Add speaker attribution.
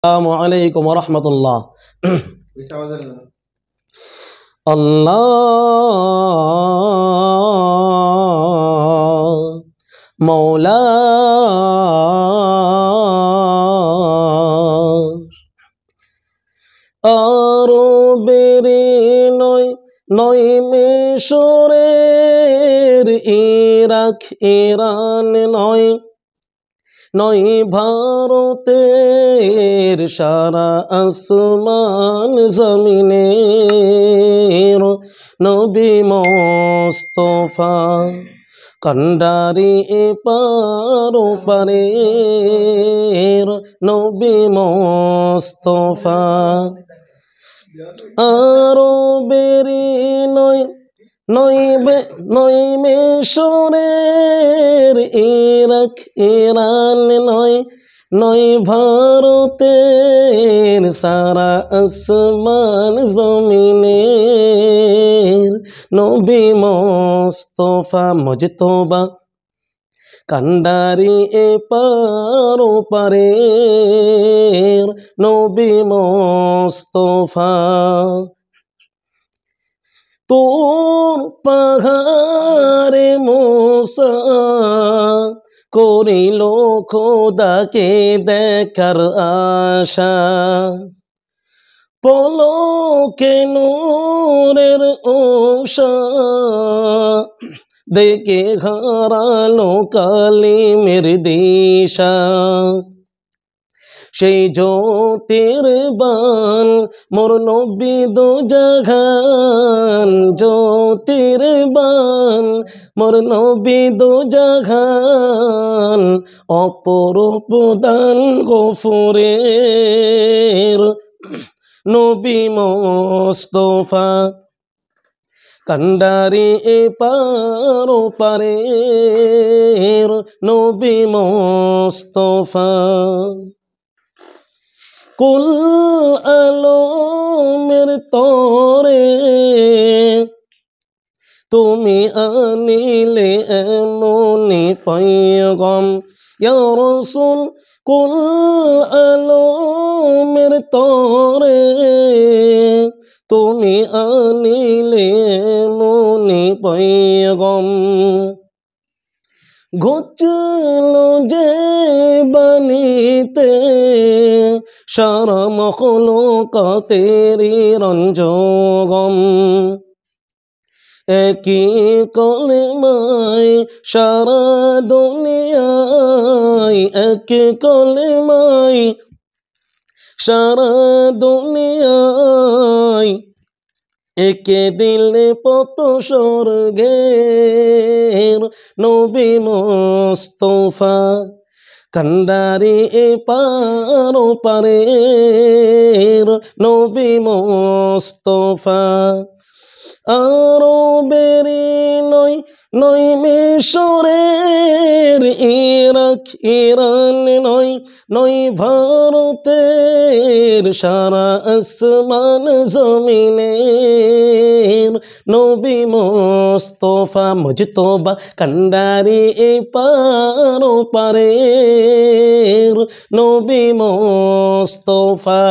Speaker 1: আসসালামু আলাইকুম ওয়া রাহমাতুল্লাহ। আল্লাহ মৌলা আরবের নয় মিশরের ইরাক ইরান নয় ভারতের সারা আসমান জমিনের নবী মোস্তফা কান্ডারি এপার ওপারের নবী মোস্তফা আরবেরি নয় মিশরের ইরাক ইরান নয় ভারতের সারা আসমান জমিনের নবী মোস্তফা মুজতবা কান্ডারি এপার ওপারের নবী মোস্তফা তোর পাহাড়ে মুসা করিল খোদাকে দেখার আশা পলকে নূরের ওষা দেখে হারালো কালিমের দিশা সেই জ্যোতির বান মোর নবী দো জাহান জ্যোতির বান মোর নবী দো জাহান অপরূপ দান গফুরের নবী মোস্তফা কান্ডারি এপার ওপারের নবী মোস্তফা কুল আলমের তরে তুমি আনিলে এমনি পয়গম ইয়া রাসূল কুল আলমের তরে তুমি আনিলে এমনি পয়গম ঘুচল যে বাণীতে সারা মখলুকাতেরি রঞ্জগম একই কলেমায় সারা দুনিয়ায় একই কলেমায় সারা দুনিয়ায় একে দিলে পত স্বর্গের নবী মোস্তফা কান্ডারি এপার ওপারের নবী মোস্তফা আরবেরি নয় মিশরের ইরাক ইরান নয় ভারতের সারা আসমান জমিনের নবী মোস্তফা মুজতবা কান্ডারি এপার ওপারের নবী মোস্তফা।